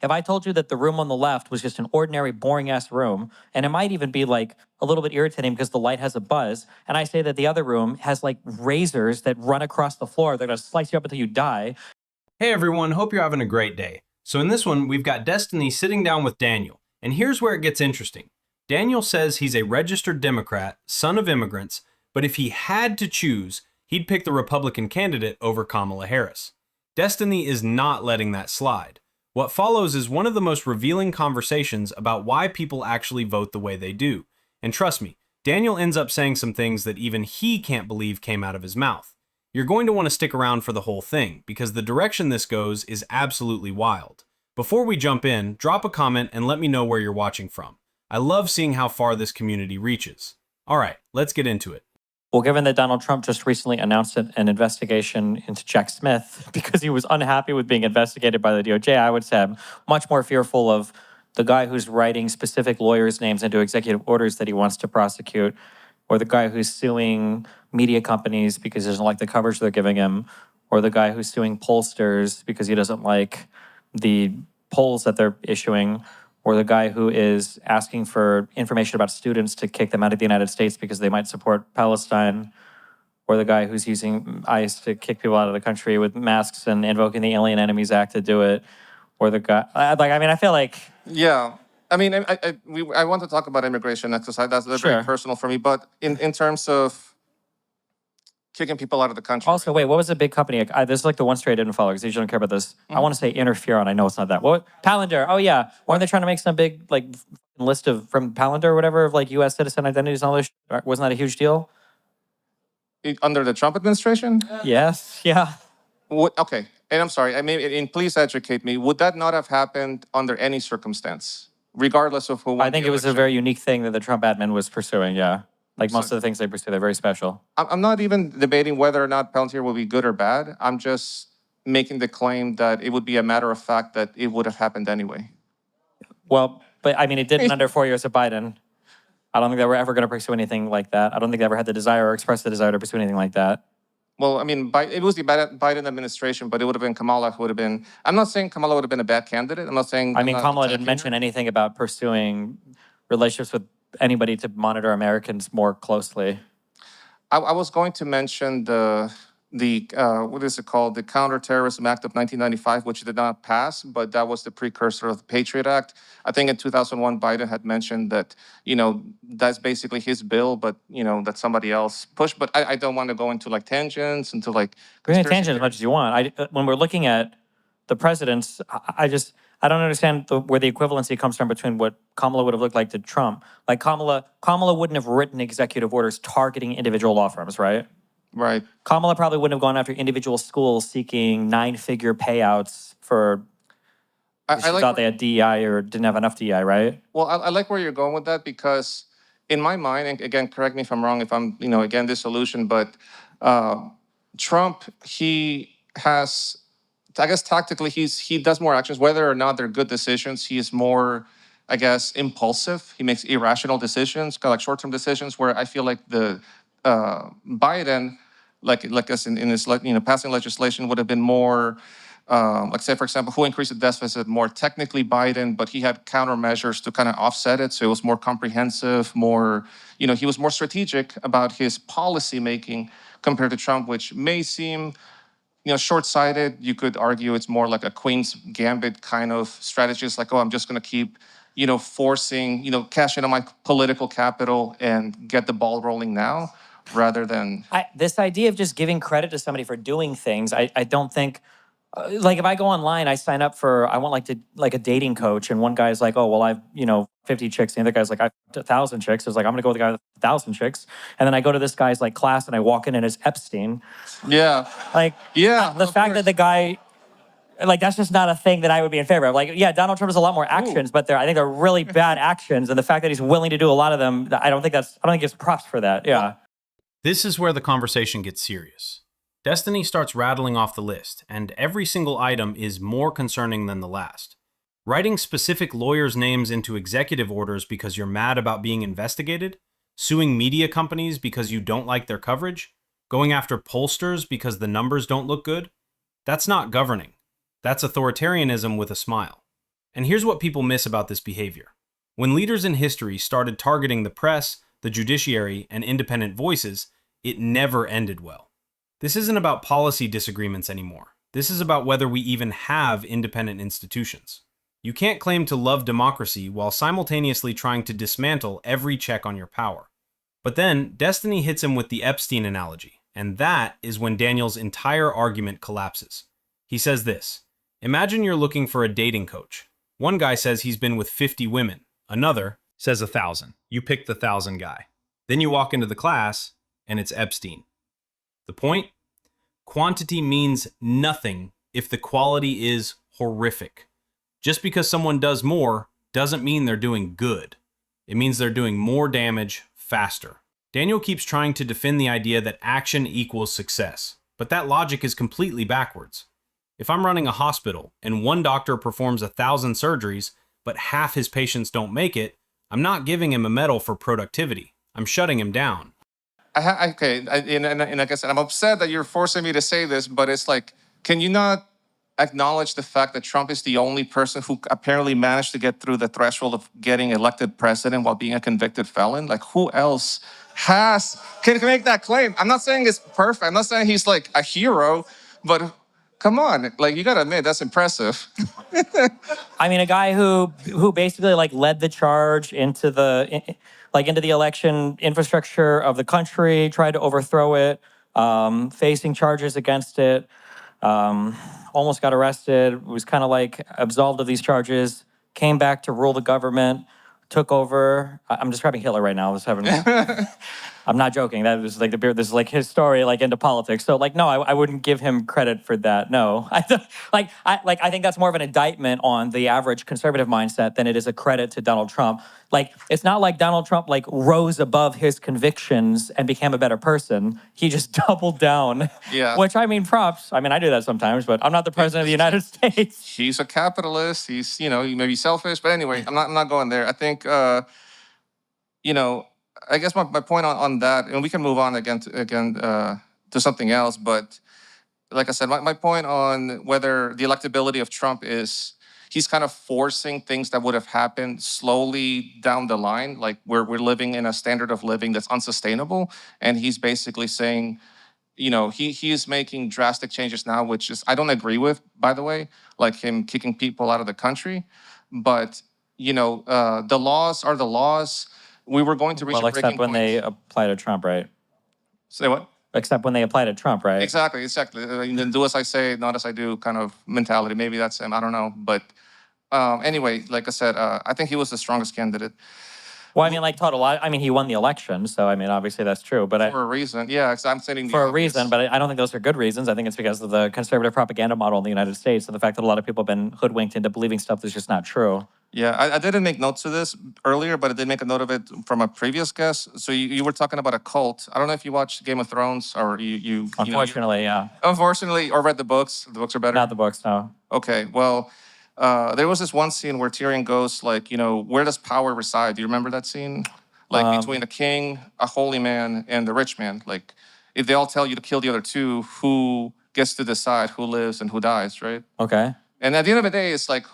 If I told you that the room on the left was just an ordinary, boring ass room, and it might even be like a little bit irritating because the light has a buzz, and I say that the other room has like razors that run across the floor, they're gonna slice you up until you die. Hey everyone, hope you're having a great day. So in this one, we've got Destiny sitting down with Daniel, and here's where it gets interesting. Daniel says he's a registered Democrat, son of immigrants, but if he had to choose, he'd pick the Republican candidate over Kamala Harris. Destiny is not letting that slide. What follows is one of the most revealing conversations about why people actually vote the way they do. And trust me, Daniel ends up saying some things that even he can't believe came out of his mouth. You're going to want to stick around for the whole thing, because the direction this goes is absolutely wild. Before we jump in, drop a comment and let me know where you're watching from. I love seeing how far this community reaches. Alright, let's get into it. Well, given that Donald Trump just recently announced an investigation into Jack Smith because he was unhappy with being investigated by the DOJ, I would say I'm much more fearful of the guy who's writing specific lawyers' names into executive orders that he wants to prosecute, or the guy who's suing media companies because he doesn't like the coverage they're giving him, or the guy who's suing pollsters because he doesn't like the polls that they're issuing, or the guy who is asking for information about students to kick them out of the United States because they might support Palestine, or the guy who's using ICE to kick people out of the country with masks and invoking the Alien Enemies Act to do it, or the guy, I feel like... Yeah. I mean, I want to talk about immigration exercise. That's very personal for me. But in terms of kicking people out of the country. Also, wait, what was the big company? This is like the one story I didn't follow because I usually don't care about this. I want to say Interferon. I know it's not that. What? Palantir. Oh, yeah. Weren't they trying to make some big like list of from Palantir or whatever of like U.S. citizen identities and all this? Wasn't that a huge deal? Under the Trump administration? Yes. Yeah. Okay. And I'm sorry. I mean, and please educate me. Would that not have happened under any circumstance, regardless of who won? I think it was a very unique thing that the Trump admin was pursuing. Yeah. Like most of the things they pursue, they're very special. I'm not even debating whether or not Palantir will be good or bad. I'm just making the claim that it would be a matter of fact that it would have happened anyway. Well, but I mean, it didn't under 4 years of Biden. I don't think they were ever going to pursue anything like that. I don't think they ever had the desire or expressed the desire to pursue anything like that. Well, I mean, it was the Biden administration, but it would have been Kamala who would have been... I'm not saying Kamala would have been a bad candidate. I'm not saying... I mean, Kamala didn't mention anything about pursuing relationships with anybody to monitor Americans more closely. I was going to mention the what is it called? The Counterterrorism Act of 1995, which did not pass, but that was the precursor of the Patriot Act. I think in 2001, Biden had mentioned that, that's basically his bill, but, that somebody else pushed. But I don't want to go into like tangents, into like... Go into tangents as much as you want. When we're looking at the presidents, I don't understand where the equivalency comes from between what Kamala would have looked like to Trump. Like Kamala wouldn't have written executive orders targeting individual law firms, right? Right. Kamala probably wouldn't have gone after individual schools seeking 9-figure payouts for... She thought they had DEI or didn't have enough DEI, right? Well, I like where you're going with that because in my mind, and again, correct me if I'm wrong, if I'm, again, disillusioned, but Trump, he has... I guess tactically, he does more actions, whether or not they're good decisions. He is more, I guess, impulsive. He makes irrational decisions, kind of like short-term decisions, where I feel like the Biden, like us in his, passing legislation would have been more, like say, for example, who increased the deficit more technically Biden, but he had countermeasures to kind of offset it. So it was more comprehensive, more, he was more strategic about his policy making compared to Trump, which may seem... short-sighted. You could argue it's more like a Queen's Gambit kind of strategy. It's like, oh, I'm just going to keep, forcing, cash in on my political capital and get the ball rolling now, rather than... This idea of just giving credit to somebody for doing things, I don't think... like if I go online, I sign up for, I want like a dating coach, and one guy's like, oh, well, I've, 50 chicks, and the other guy's like, I've 1,000 chicks. It's like, I'm gonna go with the guy with 1,000 chicks. And then I go to this guy's like class and I walk in and it's Epstein. Yeah. Like, yeah, the fact that the guy, like, that's just not a thing that I would be in favor of. Like, yeah, Donald Trump has a lot more actions, but I think they're really bad actions. And the fact that he's willing to do a lot of them, I don't think it's props for that. Yeah. This is where the conversation gets serious. Destiny starts rattling off the list, and every single item is more concerning than the last. Writing specific lawyers' names into executive orders because you're mad about being investigated, suing media companies because you don't like their coverage, going after pollsters because the numbers don't look good, that's not governing. That's authoritarianism with a smile. And here's what people miss about this behavior. When leaders in history started targeting the press, the judiciary, and independent voices, it never ended well. This isn't about policy disagreements anymore. This is about whether we even have independent institutions. You can't claim to love democracy while simultaneously trying to dismantle every check on your power. But then, destiny hits him with the Epstein analogy, and that is when Daniel's entire argument collapses. He says this: imagine you're looking for a dating coach. One guy says he's been with 50 women. Another says 1,000. You pick the 1,000 guy. Then you walk into the class, and it's Epstein. The point? Quantity means nothing if the quality is horrific. Just because someone does more doesn't mean they're doing good. It means they're doing more damage faster. Daniel keeps trying to defend the idea that action equals success, but that logic is completely backwards. If I'm running a hospital and one doctor performs 1,000 surgeries, but half his patients don't make it, I'm not giving him a medal for productivity. I'm shutting him down. And like I said, I'm upset that you're forcing me to say this, but it's like, can you not acknowledge the fact that Trump is the only person who apparently managed to get through the threshold of getting elected president while being a convicted felon? Like, who else can make that claim? I'm not saying it's perfect. I'm not saying he's like a hero, but come on, like, you gotta admit, that's impressive. I mean, a guy who basically like led the charge into the election infrastructure of the country, tried to overthrow it, facing charges against it, almost got arrested, was kind of like absolved of these charges, came back to rule the government, took over. I'm describing Hitler right now. I was having. I'm not joking. That was like this is like his story, like into politics. So like, no, I wouldn't give him credit for that. No, I think that's more of an indictment on the average conservative mindset than it is a credit to Donald Trump. Like, it's not like Donald Trump like rose above his convictions and became a better person. He just doubled down. Yeah. Which, I mean, props. I mean, I do that sometimes, but I'm not the president of the United States. He's a capitalist. He's, he may be selfish, but anyway, I'm not going there. I think, I guess my point on that, and we can move on to something else, but like I said, my point on whether the electability of Trump is, he's kind of forcing things that would have happened slowly down the line. Like, we're living in a standard of living that's unsustainable, and he's basically saying, he is making drastic changes now, which is, I don't agree with, by the way, like him kicking people out of the country. But, the laws are the laws. We were going to reach a breaking except when point. they apply to Trump, right? Say what? Except when they apply to Trump, right? Exactly. Do as I say, not as I do kind of mentality. Maybe that's him. I don't know. But anyway, like I said, I think he was the strongest candidate. Well, I mean, like total. I mean, he won the election, so I mean, obviously that's true. But For a reason. Yeah, I'm saying for a reason, but I don't think those are good reasons. I think it's because of the conservative propaganda model in the United States and the fact that a lot of people have been hoodwinked into believing stuff that's just not true. Yeah, I didn't make notes of this earlier, but I did make a note of it from a previous guest. So you were talking about a cult. I don't know if you watched Game of Thrones or you Unfortunately, yeah. Unfortunately, or read the books. The books are better. Not the books, no. Okay, well, there was this one scene where Tyrion goes like, where does power reside? Do you remember that scene? Like, between a king, a holy man, and the rich man. Like, if they all tell you to kill the other two, who gets to decide who lives and who dies, right? Okay. And at the end of the day, it's like,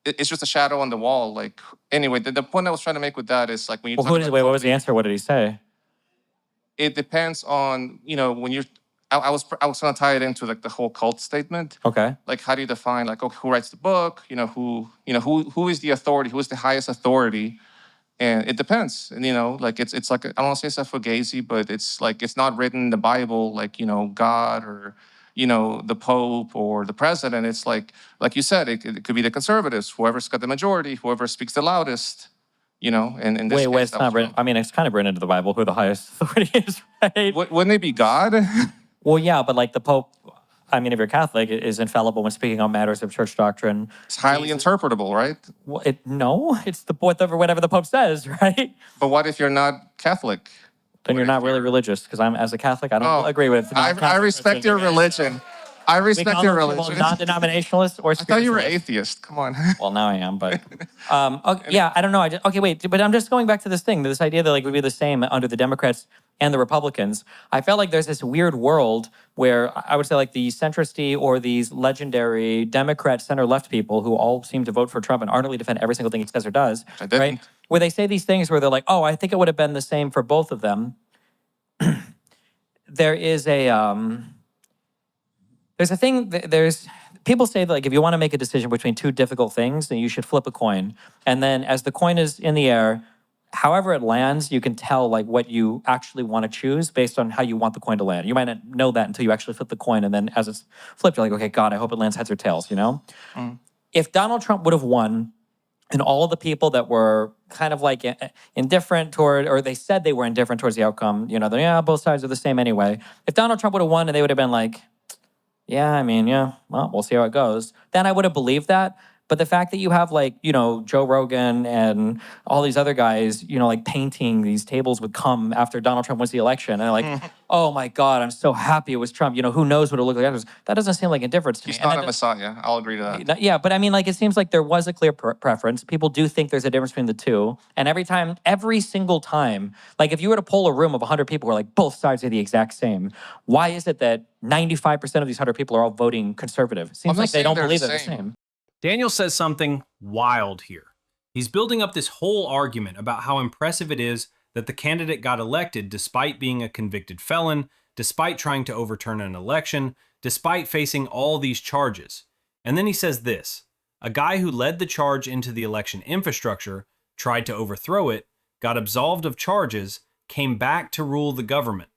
it's just a shadow on the wall. Like, anyway, the point I was trying to make with that is like, when you Well, what was the answer? What did he say? It depends on, when you're, I was going to tie it into like the whole cult statement. Okay. Like, how do you define, like, okay, who writes the book? Who is the authority? Who is the highest authority? And it depends. And, like, it's like, I don't want to say it's a fugazi, but it's like, it's not written in the Bible, like, God or, the Pope or the president. It's like you said, it could be the conservatives, whoever's got the majority, whoever speaks the loudest, and in this Wait, case, it's not written. I mean, it's kind of written into the Bible who the highest authority is, right? Wouldn't it be God? Well, yeah, but like the Pope, I mean, if you're Catholic, is infallible when speaking on matters of church doctrine. It's highly interpretable, right? Well, it's whatever the Pope says, right? But what if you're not Catholic? Then you're not really religious, because as a Catholic, I don't agree with. I respect your religion. I We respect call your those people religion. non-denominationalists or I thought you were spiritualists. atheist. Come on. Well, now I am, but okay, yeah, I don't know. Okay, wait, but I'm just going back to this thing, this idea that like would be the same under the Democrats and the Republicans. I felt like there's this weird world where I would say like the centristy or these legendary Democrat center-left people who all seem to vote for Trump and ardently defend every single thing he says or does, I didn't. right? Where they say these things where they're like, oh, I think it would have been the same for both of them. There is a there's a thing. There's people say that like if you want to make a decision between two difficult things, then you should flip a coin, and then as the coin is in the air, however it lands, you can tell like what you actually want to choose based on how you want the coin to land. You might not know that until you actually flip the coin, and then as it's flipped, you're like, okay, God, I hope it lands heads or tails. You know, if Donald Trump would have won, and all of the people that were kind of like indifferent toward, or they said they were indifferent towards the outcome, you know, they're, yeah, both sides are the same anyway. If Donald Trump would have won and they would have been like, yeah, I mean, yeah, well, we'll see how it goes, then I would have believed that. But the fact that you have like, you know, Joe Rogan and all these other guys, you know, like painting these tables with cum after Donald Trump wins the election. And they're like, oh my God, I'm so happy it was Trump. You know, who knows what it'll look like afterwards. That doesn't seem like indifference to me. He's And not that a messiah. I'll agree to that. yeah, but I mean, like, it seems like there was a clear preference. People do think there's a difference between the two. And every single time, like, if you were to poll a room of 100 people who are like, both sides are the exact same, why is it that 95% of these 100 people are all voting conservative? It seems I'm not like they saying don't they're believe the they're the same. same. Daniel says something wild here. He's building up this whole argument about how impressive it is that the candidate got elected despite being a convicted felon, despite trying to overturn an election, despite facing all these charges. And then he says this: a guy who led the charge into the election infrastructure, tried to overthrow it, got absolved of charges, came back to rule the government.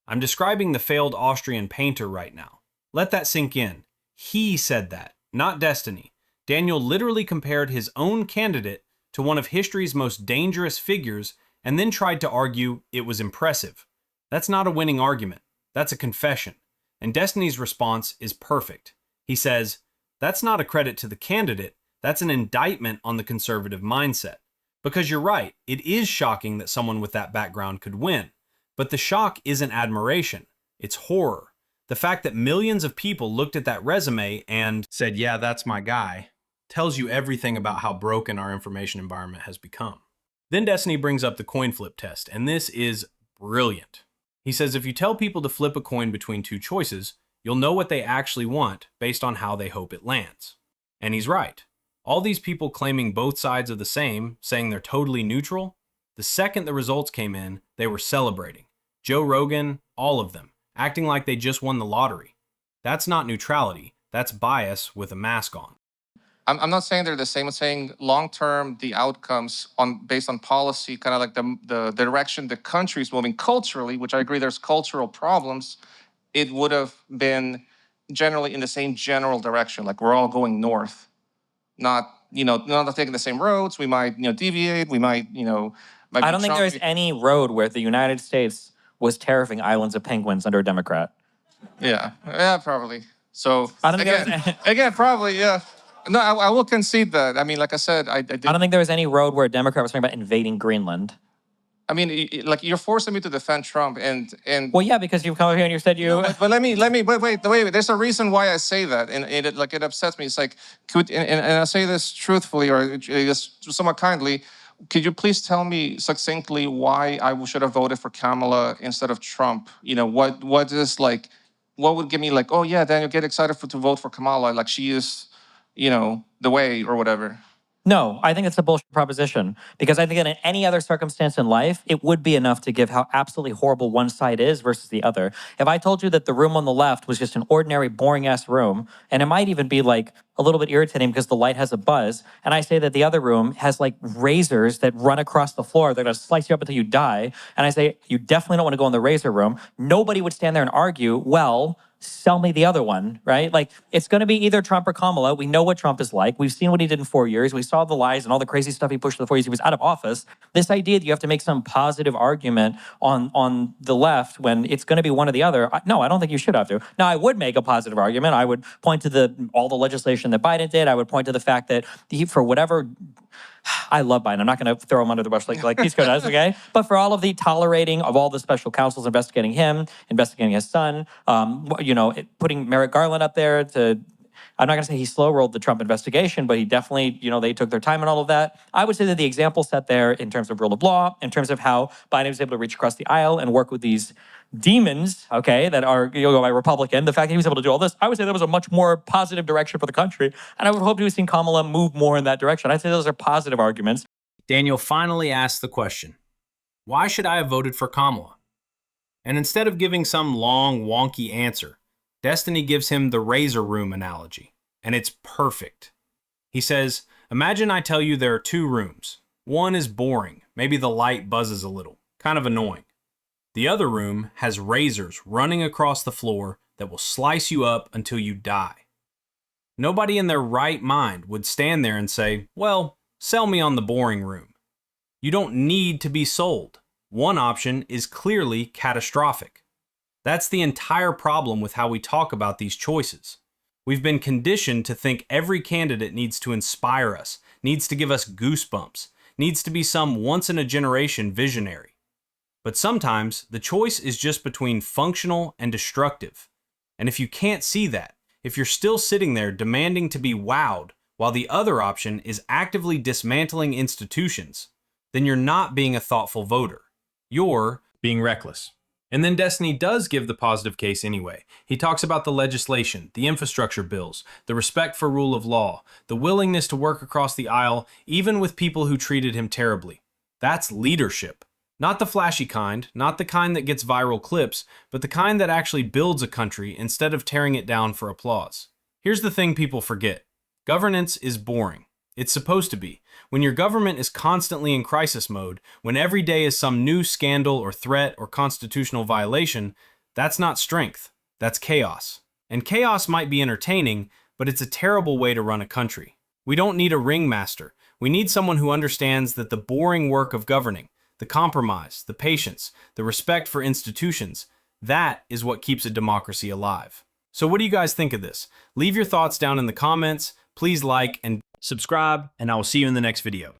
I'm describing the failed Austrian painter right now. Let that sink in. He said that, not Destiny. Daniel literally compared his own candidate to one of history's most dangerous figures and then tried to argue it was impressive. That's not a winning argument. That's a confession. And Destiny's response is perfect. He says, that's not a credit to the candidate, that's an indictment on the conservative mindset. Because you're right, it is shocking that someone with that background could win. But the shock isn't admiration, it's horror. The fact that millions of people looked at that resume and said, yeah, that's my guy, tells you everything about how broken our information environment has become. Then Destiny brings up the coin flip test, and this is brilliant. He says if you tell people to flip a coin between two choices, you'll know what they actually want based on how they hope it lands. And he's right. All these people claiming both sides of the same, saying they're totally neutral, the second the results came in, they were celebrating. Joe Rogan, all of them, acting like they just won the lottery. That's not neutrality, that's bias with a mask on. I'm not saying they're the same. I'm saying long-term, the outcomes based on policy, kind of like the direction the country's moving culturally, which I agree there's cultural problems, it would have been generally in the same general direction. Like we're all going north, not taking the same roads. We might, deviate. We might, might I be don't think Trump- there's any road where the United States was tariffing islands of penguins under a Democrat. Yeah, probably. So I don't think again, probably, yeah. No, I will concede that. I mean, like I said, I did. I don't think there was any road where a Democrat was talking about invading Greenland. I mean, like you're forcing me to defend Trump, and Well, yeah, because you've come over here and you said you. But let me wait. There's a reason why I say that, and it upsets me. It's like, and I say this truthfully or just somewhat kindly. Could you please tell me succinctly why I should have voted for Kamala instead of Trump? What would give me like, oh yeah, Daniel, get excited to vote for Kamala, like she is, the way or whatever. No, I think it's a bullshit proposition because I think that in any other circumstance in life, it would be enough to give how absolutely horrible one side is versus the other. If I told you that the room on the left was just an ordinary, boring-ass room, and it might even be like a little bit irritating because the light has a buzz, and I say that the other room has like razors that run across the floor, they're gonna slice you up until you die, and I say, you definitely don't wanna go in the razor room, nobody would stand there and argue, well, sell me the other one, right? Like, it's going to be either Trump or Kamala. We know what Trump is like. We've seen what he did in 4 years. We saw the lies and all the crazy stuff he pushed in the 4 years he was out of office. This idea that you have to make some positive argument on the left when it's going to be one or the other, no, I don't think you should have to. Now, I would make a positive argument. I would point to all the legislation that Biden did. I would point to the fact that for whatever I love Biden. I'm not going to throw him under the bus like Pisco does, okay? But for all of the tolerating of all the special counsels investigating him, investigating his son, putting Merrick Garland up there to, I'm not going to say he slow-rolled the Trump investigation, but he definitely, they took their time and all of that. I would say that the example set there in terms of rule of law, in terms of how Biden was able to reach across the aisle and work with these demons, okay, that are by Republican, the fact that he was able to do all this, I would say that was a much more positive direction for the country. And I would hope to have seen Kamala move more in that direction. I'd say those are positive arguments. Daniel finally asked the question, why should I have voted for Kamala? And instead of giving some long, wonky answer, Destiny gives him the razor room analogy, and it's perfect. He says, imagine I tell you there are 2 rooms. One is boring, maybe the light buzzes a little, kind of annoying. The other room has razors running across the floor that will slice you up until you die. Nobody in their right mind would stand there and say, well, sell me on the boring room. You don't need to be sold. One option is clearly catastrophic. That's the entire problem with how we talk about these choices. We've been conditioned to think every candidate needs to inspire us, needs to give us goosebumps, needs to be some once-in-a-generation visionary. But sometimes the choice is just between functional and destructive. And if you can't see that, if you're still sitting there demanding to be wowed while the other option is actively dismantling institutions, then you're not being a thoughtful voter. You're being reckless. And then Destiny does give the positive case anyway. He talks about the legislation, the infrastructure bills, the respect for rule of law, the willingness to work across the aisle, even with people who treated him terribly. That's leadership. Not the flashy kind, not the kind that gets viral clips, but the kind that actually builds a country instead of tearing it down for applause. Here's the thing people forget. Governance is boring. It's supposed to be. When your government is constantly in crisis mode, when every day is some new scandal or threat or constitutional violation, that's not strength. That's chaos. And chaos might be entertaining, but it's a terrible way to run a country. We don't need a ringmaster. We need someone who understands that the boring work of governing, the compromise, the patience, the respect for institutions, that is what keeps a democracy alive. So what do you guys think of this? Leave your thoughts down in the comments. Please like and subscribe, and I will see you in the next video.